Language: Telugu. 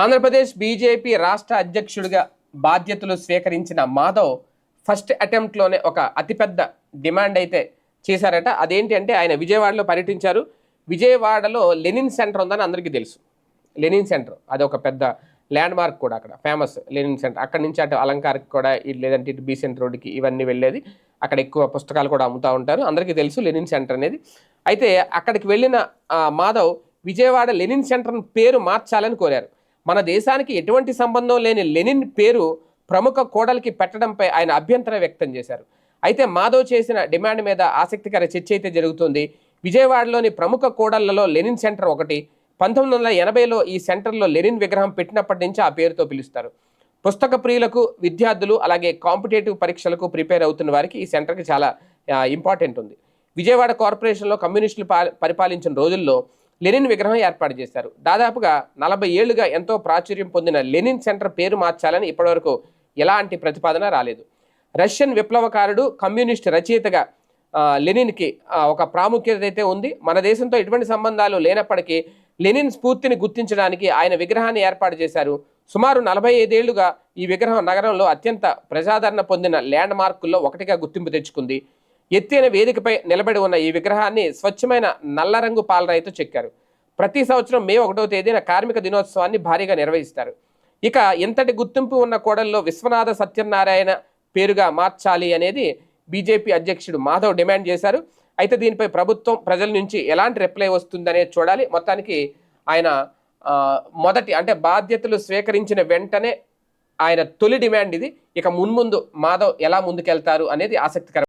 ఆంధ్రప్రదేశ్ బీజేపీ రాష్ట్ర అధ్యక్షుడిగా బాధ్యతలు స్వీకరించిన మాధవ్ ఫస్ట్ అటెంప్ట్లోనే ఒక అతిపెద్ద డిమాండ్ అయితే చేశారట. అదేంటి అంటే ఆయన విజయవాడలో పర్యటించారు. విజయవాడలో లెనిన్ సెంటర్ ఉందని అందరికీ తెలుసు. లెనిన్ సెంటర్ అది ఒక పెద్ద ల్యాండ్ మార్క్ కూడా, అక్కడ ఫేమస్ లెనిన్ సెంటర్. అక్కడి నుంచి అటు అలంకార్కి కూడా, లేదంటే ఇటు బీసెంట్ రోడ్కి ఇవన్నీ వెళ్ళేది. అక్కడ ఎక్కువ పుస్తకాలు కూడా అమ్ముతూ ఉంటారు, అందరికీ తెలుసు లెనిన్ సెంటర్ అనేది. అయితే అక్కడికి వెళ్ళిన మాధవ్ విజయవాడ లెనిన్ సెంటర్ పేరు మార్చాలని కోరారు. మన దేశానికి ఎటువంటి సంబంధం లేని లెనిన్ పేరు ప్రముఖ కోడలికి పెట్టడంపై ఆయన అభ్యంతరం వ్యక్తం చేశారు. అయితే మాధవ్ చేసిన డిమాండ్ మీద ఆసక్తికర చర్చ అయితే జరుగుతుంది. విజయవాడలోని ప్రముఖ కోడళ్లలో లెనిన్ సెంటర్ ఒకటి. 1980లో ఈ సెంటర్లో లెనిన్ విగ్రహం పెట్టినప్పటి నుంచి ఆ పేరుతో పిలుస్తారు. పుస్తక ప్రియులకు, విద్యార్థులు, అలాగే కాంపిటేటివ్ పరీక్షలకు ప్రిపేర్ అవుతున్న వారికి ఈ సెంటర్కి చాలా ఇంపార్టెంట్ ఉంది. విజయవాడ కార్పొరేషన్లో కమ్యూనిస్టులు పరిపాలించిన రోజుల్లో లెనిన్ విగ్రహం ఏర్పాటు చేశారు. దాదాపుగా 40 ఏళ్లుగా ఎంతో ప్రాచుర్యం పొందిన లెనిన్ సెంటర్ పేరు మార్చాలని ఇప్పటివరకు ఎలాంటి ప్రతిపాదన రాలేదు. రష్యన్ విప్లవకారుడు, కమ్యూనిస్ట్ రచయితగా లెనిన్కి ఒక ప్రాముఖ్యత అయితే ఉంది. మన దేశంతో ఎటువంటి సంబంధాలు లేనప్పటికీ లెనిన్ స్ఫూర్తిని గుర్తించడానికి ఆయన విగ్రహాన్ని ఏర్పాటు చేశారు. సుమారు 45 ఏళ్లుగా ఈ విగ్రహం నగరంలో అత్యంత ప్రజాదరణ పొందిన ల్యాండ్ మార్కుల్లో ఒకటిగా గుర్తింపు తెచ్చుకుంది. ఎత్తైన వేదికపై నిలబడి ఉన్న ఈ విగ్రహాన్ని స్వచ్ఛమైన నల్ల రంగు పాలరాయితో చెక్కారు. ప్రతి సంవత్సరం మే 1వ తేదీన కార్మిక దినోత్సవాన్ని భారీగా నిర్వహిస్తారు. ఇక ఇంతటి గుర్తింపు ఉన్న కోడల్లో విశ్వనాథ సత్యనారాయణ పేరుగా మార్చాలి అనేది బీజేపీ అధ్యక్షుడు మాధవ్ డిమాండ్ చేశారు. అయితే దీనిపై ప్రభుత్వం, ప్రజల నుంచి ఎలాంటి రిప్లై వస్తుందనేది చూడాలి. మొత్తానికి ఆయన మొదటి అంటే బాధ్యతలు స్వీకరించిన వెంటనే ఆయన తొలి డిమాండ్ ఇది. ఇక మున్ముందు మాధవ్ ఎలా ముందుకెళ్తారు అనేది ఆసక్తికరం.